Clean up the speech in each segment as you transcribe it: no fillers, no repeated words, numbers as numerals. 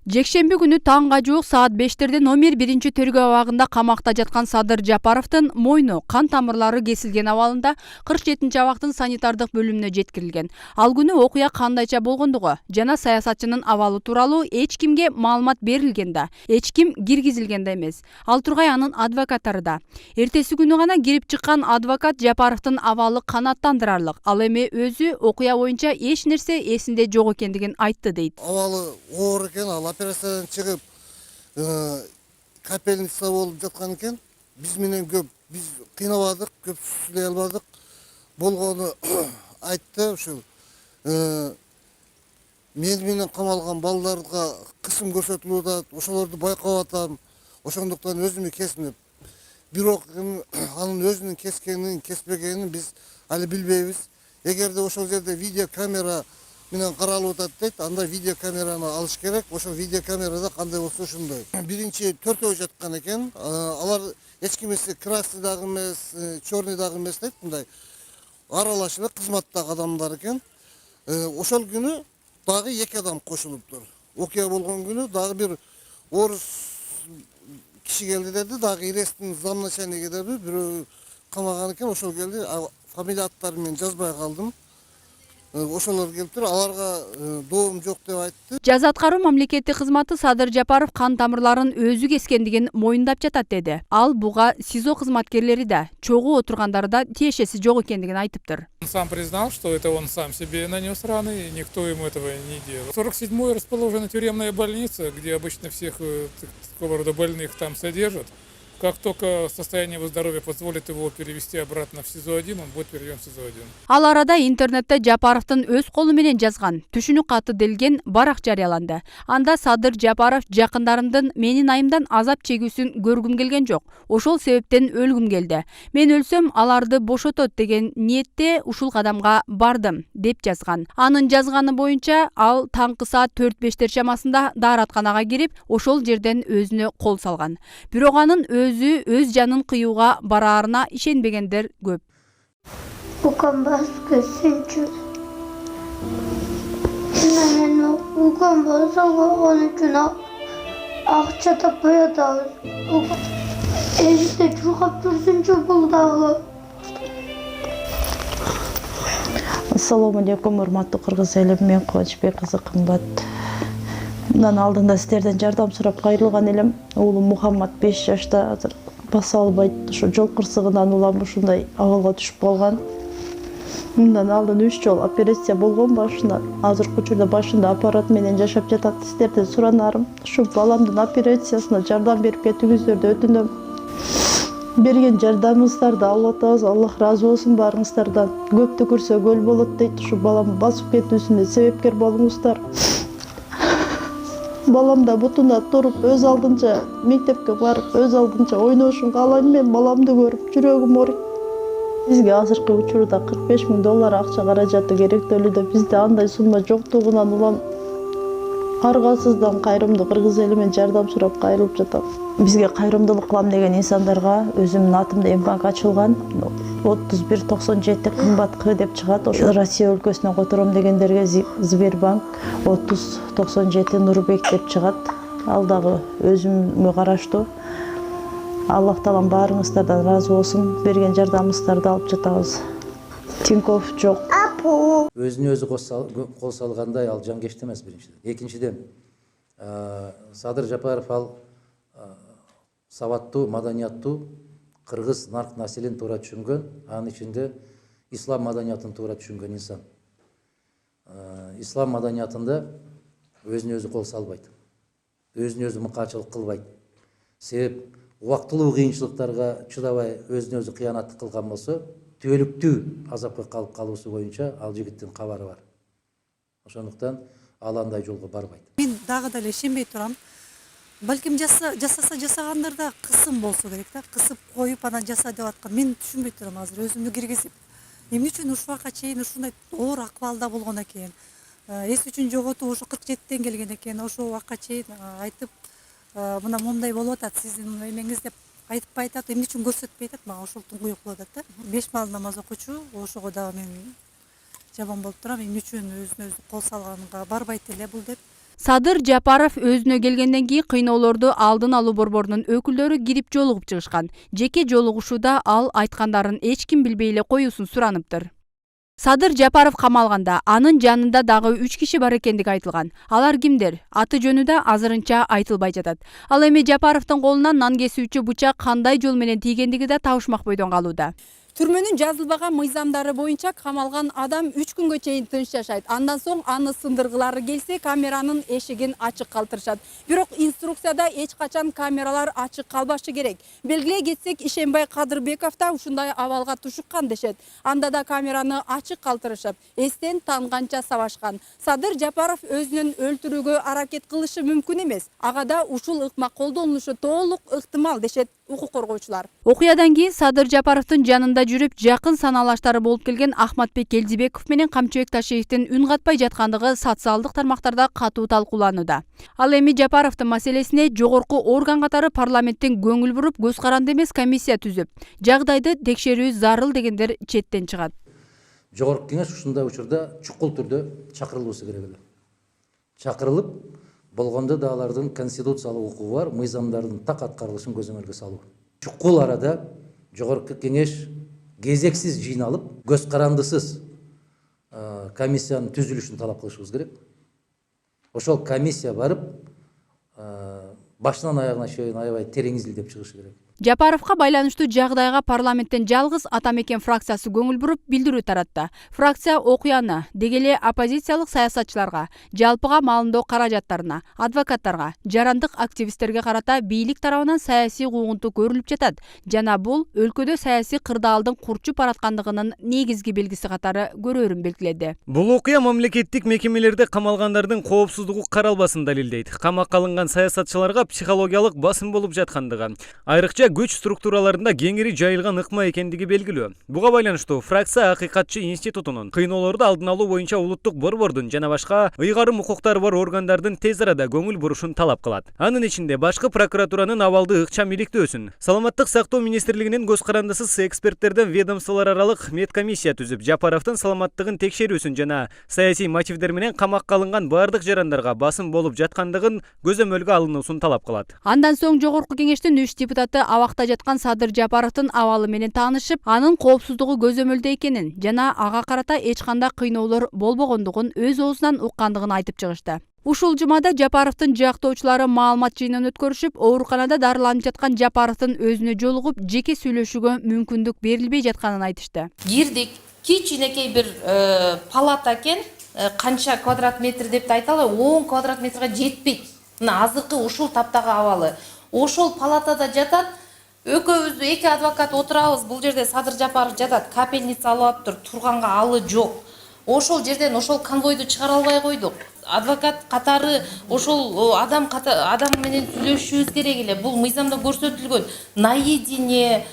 Жекшемби күнү таңга жуук саат 5-терде номер 1-тергөө абагында камакта жаткан Садыр Жапаровдун мойну, кан тамырлары кесилген абалында 47-абактын санитардык бөлүмүнө жеткирилген. Ал күнү окуя кандайча болгондугу жана саясатчынын абалы тууралуу эч кимге маалымат берилген да, эч ким киргизилген да эмес. Ал тургай анын адвокаттары да. Эртеси күнү гана кирип чыккан адвокат Жапаровдун абалы канааттандырарлык. Ал эми өзү окуя боюнча эч нерсе эсинде жок экендигин айтты дейт. Абалы оор экен, ал операциядан чыгып капельница болуп жаткан экен. Биз менен көп биз кыйнабадык, көп сүйлөй албадык. Болгону айтты ушул. Мен менен камалган балдарга кысым көрсөтүлүп атат, ошолорду байкап атам. Ошондуктан өзүмө кестим деп. Бирок анын өзүнүн кескенин, кеспегенин биз али билбейбиз. Эгерде ошол жерде видеокамера менен каралып атат дейт, анда видеокамераны алыш керек. Ошол видеокамерада кандай болсо ошондой. Биринчи төртөө жаткан экен. Алар эч кимиси красный дагы эмес, черный дагы эмес дейт, мындай аралаш эле кызматтагы адамдар экен. Ошол күнү дагы эки адам кошулуптур. Окуя болгон күнү дагы бир орус киши келди деди, дагы ирестин замначальниги деди, бирөө камаган экен, ошол келди. Фамилия аттары менен жазбай калдым. Ошолор келиптир, аларга доом жок деп айтты. Жаза аткаруу мамлекеттик кызматы Садыр Жапаров кан тамырларын өзү кескендигин моюндап жатат деди. Ал буга СИЗО кызматкерлери да, чогуу отургандары да тиешеси жок экендигин айтыптыр. Он сам признал, что это он сам себе нанес раны, и никто ему этого не делал. 47-й расположена тюремная больница, где обычно всех такого рода больных там содержат. Как только состояние здоровья позволит его перевести обратно в СИЗО-1, он будет переведен в СИЗО-1. Ал арада интернетте Жапаровдун өз колу менен жазган түшүнүк каты делген барак жарыяланды. Анда Садыр Жапаров жакындарымдын менин айымдан азап чегүүсүн көргүм келген жок. Ошол себептен өлгүм келди. Мен өлсөм аларды бошотот деген ниетте ушул кадамга бардым деп жазган. Анын жазганы боюнча ал таңкы саат 4-5 чамасында дааратканага кирип, ошол жерден өзүнө кол салган. Бирок анын өз жанын кыюуга бараарына ишенбегендер көп. Укам баскы сенчу. Мен укам басанга он үчүн акча таппай атабыз. Эжде чуркап жүрсүнчү бул дагы. Ассаламу алейкум, урматтуу кыргыз элим, мен Кубанычбек кызы Кымбат. Мындан алдында силерден жардам сурап кайрылган элем. Уулум Мухаммад 5 жашта, азыр баса албайт. Ушу жол кырсыгынан улам ушундай абалга түшүп калган. Мындан алдын 3 жол операция болгон башында. Азыркы учурда башында аппарат менен жашап жатат. Силерден суранарым, ушу баламдын операциясына жардам берип кетүүңүздөрдү өтүнөм. Берген жардамыңыздарды алып атабыз. Аллах разы болсун баарыңыздардан. Көптү көрсө көл болот дейт. Ушу балам басып кетүүсүнө себепкер болуңуздар. Балам да бутуна туруп, өз алдынча мектепке барып, өз алдынча ойношун каалайм. Мен баламды көрүп, жүрөгүм ооруйт. Бизге азыркы учурда $45,000 акча каражаты керектөлүүдө. Бизде андай сумма жоктугунан улам аргасыздан кайрымдуу кыргыз эли менен жардам сурап кайрылып жатам. Бизге кайрымдуулук кылам деген инсандарга өзүмдүн атымда банк ачылган. 3197 кымбат К деп чыгат. Ошо Россия өлкөсүнөн котором дегендерге Сбербанк 3097 Нурбек деп чыгат. Ал дагы өзүмө караштуу. Аллах таалам баарыңыздардан разы болсун. Берген жардамыңыздарды алып жатабыз. Тинькофф жок. Өзүнө өзү кол салгандай ал жангешти эмес биринчиден. Экинчиден Садыр Жапаров ал сабаттуу, маданияттуу кыргыз нарк населин туура түшүнгөн, анын ичинде ислам маданиятын туура түшүнгөн инсан. Ислам маданиятында өзүнө өзү кол салбайт. Өзүнө өзү мыкаачылык кылбайт. Себеп убактылуу кыйынчылыктарга чыдабай өзүнө өзү кыянаттык кылган болсо, түбөлүктүү азапка калып калуусу боюнча ал жигиттин кабары бар. Ошондуктан ал андай жолго барбайт. Мен дагы деле ишенбей турам. Балким жасаса жасагандарда кысым болсо керек да, кысып коюп анан жаса деп аткан. Мен түшүнбөй турам азыр өзүмдү киргизип. Эмне үчүн ушуга чейин ушундай оор акыбалда болгон экен. Эс үчүн жоготуп ошо 47-тен келген экен. Ошол убакка чейин айтып, мына момундай болуп атат, сиздин эмеңиз деп айтпай атат, эмне үчүн көрсөтпөй атат, мага ошол туңгуюк болуп атат да. 5 маал намаз окучу, ошого дагы мен жаман болуп турам, эмне үчүн өзүнө өзү кол салганга барбайт эле бул деп. Садыр Жапаров өзүнө келгенден кийин кыйноолорду алдын алуу борборунун өкүлдөрү кирип жолугуп чыгышкан. Жеке жолугушууда ал айткандарын эч ким билбей эле коюусун сураныптыр. Садыр Жапаров камалганда анын жанында дагы 3 киши бар экендиги айтылган. Алар кимдер? Аты жөнү да азырынча айтылбай жатат. Ал эми Жапаровдун колуна нан кесүүчү бычак кандай жол менен тийгендиги да табышмак бойдон калууда. Түрмөнүн жазылбаган мыйзамдары боюнча камалган адам 3 күнгө чейин тынч жашайт. Андан соң аны сындыргылары келсе, камеранын эшигин ачык калтырышат. Бирок инструкцияда эч качан камералар ачык калбашы керек. Белгилей кетсек, Ишенбай Кадырбеков да ушундай абалга тушуккан дешет. Анда да камераны ачык калтырышып, эстен танганча сабашкан. Садыр Жапаров өзүнүн өлтүрүүгө аракет кылышы мүмкүн эмес. Ага да ушул ыкма колдонулушу толук ыктымал дешет укук коргоочулар. Окуядан кийин Садыр Жапаровдун жанында жүрүп, жакын саналаштары болуп келген Ахматбек Келдибеков менен Камчыбек Ташиевдин үн катпай жаткандыгы социалдык тармактарда катуу талкууланууда. Ал эми Жапаровдун маселесине жогорку орган катары парламенттин көңүл буруп, көз каранды эмес комиссия түзүп, жагдайды текшерүү зарыл дегендер четтен чыгат. Жогорку кеңеш ушундай учурда чукул түрдө чакырылуусу керек эле. Чакырылып, болгондо да алардын конституциялык укугу бар, мыйзамдардын так аткарылышын көзөмөлгө салуу. Чукул арада жогорку кеңеш кезексиз жыйналып, көз карандысыз комиссиянын түзүлүшүн талап кылышыбыз керек. Ошол комиссия барып, башынан аягына чейин аябай терең изилдеп чыгышы керек. Жапаровга байланыштуу жагдайга парламенттен жалгыз Атамекен фракциясы көңүл буруп билдирүү таратты. Фракция окуяны дегеле оппозициялык саясатчыларга, жалпыга малындоо каражаттарына, адвокаттарга, жарандык активисттерге карата бийлик тарабынан саясий куугунтуу көрүлүп жатат жана бул өлкөдө саясий кырдаалдын курчуп бараткандыгынын негизги белгиси катары көрөөрүн белгиледи. Бул окуя мамлекеттик мекемелерде камалгандардын коопсуздугу каралбасын далилдейт. Камакка алынган саясатчыларга психологиялык басым болуп жаткандыгы, айрыкча күч структураларында кеңири жайылган ыкма экендиги белгилүү. Буга байланыштуу фракция Акыйкатчы институтунун кыйноолорду алдын алуу боюнча улуттук борбордун жана башка ыйгарым укуктары бар органдардын тез арада көңүл бурушун талап кылат. Анын ичинде башкы прокуратуранын абалды ыкчам иликтөөсүн, саламаттык сактоо министрлигинин көз карандысыз эксперттерден ведомстволор аралык медкомиссия түзүп, Жапаровдун саламаттыгын текшерүүсүн жана саясий мотивдер менен камакка алынган бардык жарандарга басым болуп жаткандыгын көзөмөлгө алынуусун талап кылат. Андан соң жогорку кеңештин 3 депутаты абакта жаткан Садыр Жапаровдун абалы менен таанышып, анын коопсуздугу көзөмөлдө экенин жана ага карата эч кандай кыйноолор болбогондугун өз оозунан уккандыгын айтып чыгышты. Ушул жумада Жапаровдун жактоочулары маалымат жыйынын өткөрүшүп, ооруканада дарыланып жаткан Жапаровдун өзүнө жолугуп, жеке сүйлөшүүгө мүмкүндүк берилбей жатканын айтышты. Кирдик, кичинекей бир палата экен, канча квадрат метр деп айта албайм, 10 квадрат метрге жетпейт. Мына азыркы ушул таптагы абалы. Ошол палатада жатат, экөөбүз 2 адвокат отурабыз, бул жерде Садыр Жапаров жатат, капельница алып аптыр, турганга алы жок. Ошол жерден ошол конвойду чыгара албай койдук. Адвокат катары ошол адам менен сүйлөшүшүбүз керек эле. Бул мыйзамда көрсөтүлгөн. Наедине,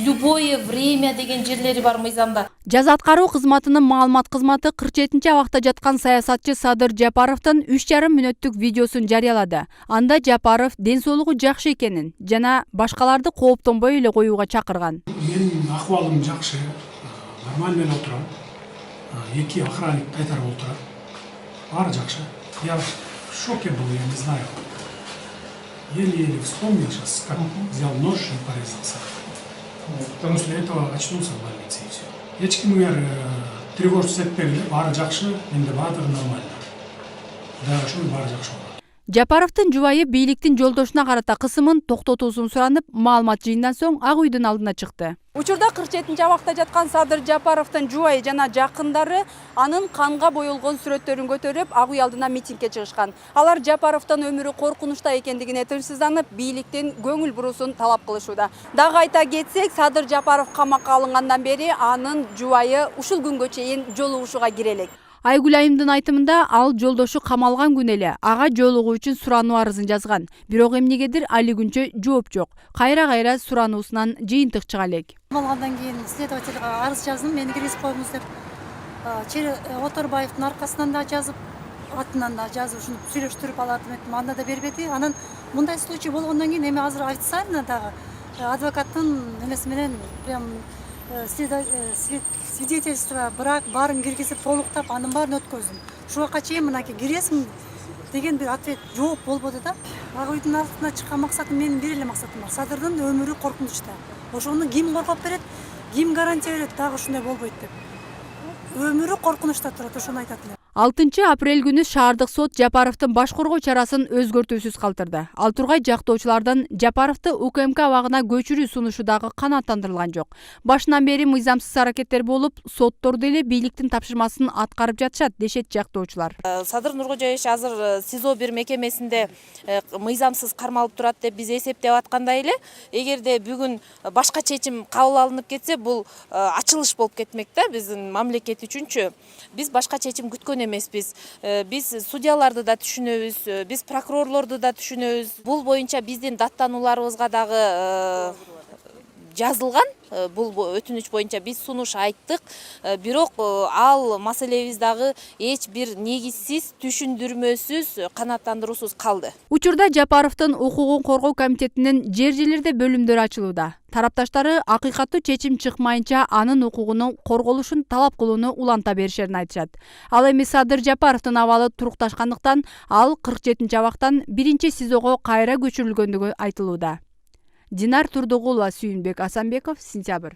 любое время деген жерлери бар мыйзамда. Жаза аткаруу кызматынын маалымат кызматы 47-абакта жаткан саясатчы Садыр Жапаровдун 3,5 мүнөттүк видеосун жарыялады. Анда Жапаров ден соолугу жакшы экенин жана башкаларды кооптонбой эле коюуга чакырган. Менин акыбалым жакшы, нормально эле отурам. 2 охранник кайтарып отурат. Баары жакшы. Я в шоке был, я не знаю. Еле-еле вспомнил сейчас, как взял нож и порезался. После этого очнулся в больнице и все. Эч кимге тревожность этпегиле, баары жакшы, менде баатыр нормально. Дагы ошол баары жакшы болот. Жапаровдун жубайы бийликтин жолдошуна карата кысымын токтотуусун суранып, маалымат жыйындан соң Ак үйдүн алдына чыкты. Учурда 47-абакта жаткан Садыр Жапаровдун жубайы жана жакындары анын канга боелгон сүрөттөрүн көтөрүп, Ак үй алдына митингге чыгышкан. Алар Жапаровдун өмүрү коркунучта экендигине тынчсызданып, бийликтин көңүл буруусун талап кылышууда. Дагы айта кетсек, Садыр Жапаров камакка алынгандан бери анын жубайы ушул күнгө чейин жолугушууга кире элек. Айгүл Айымдын айтымында ал жолдошу камалган күнү эле ага жолугуу үчүн сурануу арызын жазган. Бирок эмнегедир али күнчө жооп жок. Кайра сурануусунан жыйынтык чыга элек. Камалгандан кийин следовательга арыз жаздым, мени киргизип коюңуз деп. Оторбаевдин аркасынан да жазып, атынан да жазып, ушуну сүйлөштүрүп алатым эттим. Анда да бербеди. Анан мындай случай болгондон кийин эми азыр официально дагы адвокаттын эмеси менен прям свидетельство, брак барын киргизип толуктап, анын баарын өткөздүм. Ушуга чейин мынакей киресиң, деген бир ответ жооп болбоду да. Ак үйдүн алдына чыккан максатым, менин бир эле максатым бар. Садырдын өмүрү коркунучта. Ошону ким коргоп берет, ким гарантия берет дагы ушундай болбойт деп. Өмүрү коркунучта турат, ошону айтат элем. 6 апрель күнү шаардык сот Жапаровдун баш коргоо чарасын өзгөртүүсүз калтырды. Ал тургай жактоочулардан Жапаровду УКМК абагына көчүрүү сунушу дагы канааттандырылган жок. Башынан бери мыйзамсыз аракеттер болуп, соттор деле бийликтин тапшырмасын аткарып жатышат, дешет жактоочулар. Садыр Нуркожоевич азыр СИЗО 1 мекемесинде мыйзамсыз кармалып турат деп биз эсептеп аткандай эле, эгерде бүгүн башка чечим кабыл алынып кетсе, бул ачылыш болуп кетмек да биздин мамлекет үчүнчү. Биз башка чечим күткөн эмеспиз. Биз судьяларды да түшүнөбүз, биз прокурорлорду да түшүнөбүз. Бул боюнча биздин даттанууларыбызга дагы жазылган. Бул өтүнүч боюнча биз сунуш айттык. Бирок ал маселебиз дагы эч бир негизсиз, түшүндүрмөсүз, канааттандыруусуз калды. Учурда Жапаровдун укугун коргоо комитетинин жер-жерлерде бөлүмдөрү ачылууда. Тарапташтары акыйкаттуу чечим чыкмайынча анын укугунун корголушун талап кылууну уланта беришерин айтышат. Ал эми Садыр Жапаровдун абалы турукташкандыктан ал 47-абактан 1-СИЗОго кайра көчүрүлгөндүгү айтылууда. Динар Турдугулова, Сүйүнбек Асанбеков, Сентябрь.